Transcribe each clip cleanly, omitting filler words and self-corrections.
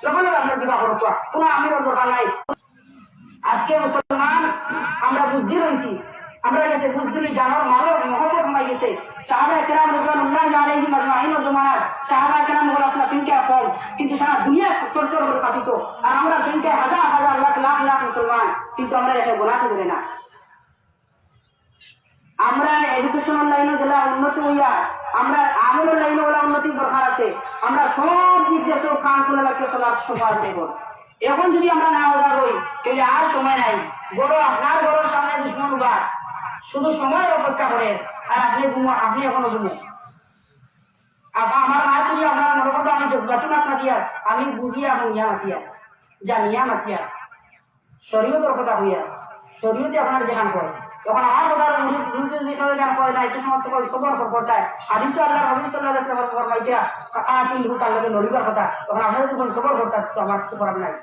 যখন আপনার দিবা করতো কোনো আমিরের দরকার নাই। আজকে মুসলমান আমরা বুঝতে রয়েছি, আমরা গেছে বুঝতে জানার মানব মহব্বত কমাই গেছে। সাহাবায়ে কেরাম রাদিয়াল্লাহু আলাইহিম আজমাইনের জমানায় সাহাবায়ে কেরাম গুলো আসলে সংখ্যা কম, কিন্তু সারা দুনিয়া চর্চার উপরে কাঁপিত। আর আমরা সংখ্যা হাজার হাজার লাখ লাখ লাখ মুসলমান, কিন্তু আমরা এটা গোলাতে দেবে না। আমরা এডুকেশনাল লাইনে গেলে উন্নতি হইয়া আমরা আমলের লাইনে বলে উন্নতির দরকার আছে। আমরা সব দিক দিয়ে সব কান খুলে লাগতে চলার সময় আছে। এখন যদি আমরা না হওয়া হই তাহলে আর সময় নাই। গরু আপনার গরুর সামনে দুশ্মন উঠা শুধু সময়ের অপেক্ষা করে, আর আপনি এখনো ঘুমো। আমার মা তুমি আপনার মনে করবো আমি জজবাতি মাত মাতিয়া, আমি বুঝিয়া বুঝিয়া মাতিয়া জানিয়া মাতিয়া শরীয়তের কথা হইয়া শরীয়তে আপনার যেখান করে। তখন আমার কথার গান করে না একটু সমাপ্ত করে সবর করতায় হাদিস আল্লাহ হাবিব সাল্লাল্লাহু আলাইহি ওয়াসাল্লাম ফরমাইতা কাআতি হুতাল লাগে নরিবার কথা। তখন আপনারা যখন সবর করতা তো আমার তো করার নাই।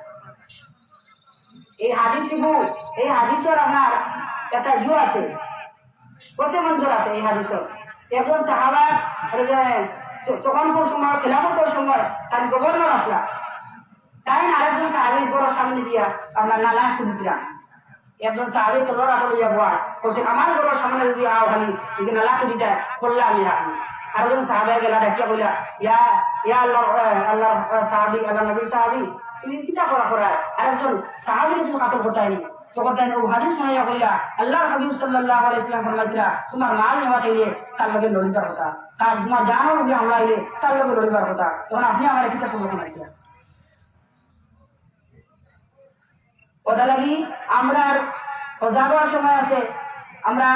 এই হাদিসের আপনার একটা ইউ আছে, কসে মঞ্জুর আছে এই হাদিসের। একজন সাহাবা তখনকার সময় খেলাফতের সময় তার গভর্নর আসলা, তাই আরেকজন সাহাবীর বড় সামনে দিয়া আপনার নালা খুলে দিলাম। একজন সাহাবী তলোয়ার হাতে লইয়া বয়া বলছে আমার ঘরের সামনে যদি আও খালি যদি নালা খুলে দেয় করলে আমি রাখবো। আরেকজন সাহাবা গেলা ডাকিয়া বললা ইয়া ইয়া আল্লাহ আল্লাহ সাহাবী আল্লাহ নবীর সাহাবী তুমি কিটা করা। আরেকজন সাহাবীকে তুমি কাতল করতাইনি। তখন তাই ও হাদিস শুনাইয়া বললা আল্লাহ হাবিব সাল্লাল্লাহু আলাইহি ওয়াসাল্লাম ফরমাইছিলা তোমার মাল নেওয়া চাইলে তার লগে লড়িবার কথা, তার তোমার জানো লগে আমরা আইলে তার লগে লড়িবার কথা। তখন আপনি আমার কিটা সম্মুখীন হয়েছিলেন। কথা লাগি আমরা সজাগার সময় আছে, আমরা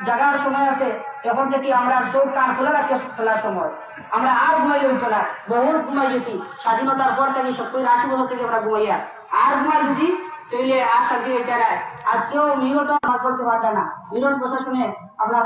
জাগার সময় আছে। এখন থেকে আমরা সব কান খোলা রাখতে চলার সময়। আমরা আর ঘুমাইলে হইতো না, বহুত ঘুমাই গেছি। স্বাধীনতার পর থেকে 70-80 বছর থেকে আমরা ঘুমাইয়া আর ঘুমাই যদি চলে আর শান্তি হইতে রায়। আজকেও মিনিটও আমার করতে পারবে না। মিনিট প্রশাসনে আমরা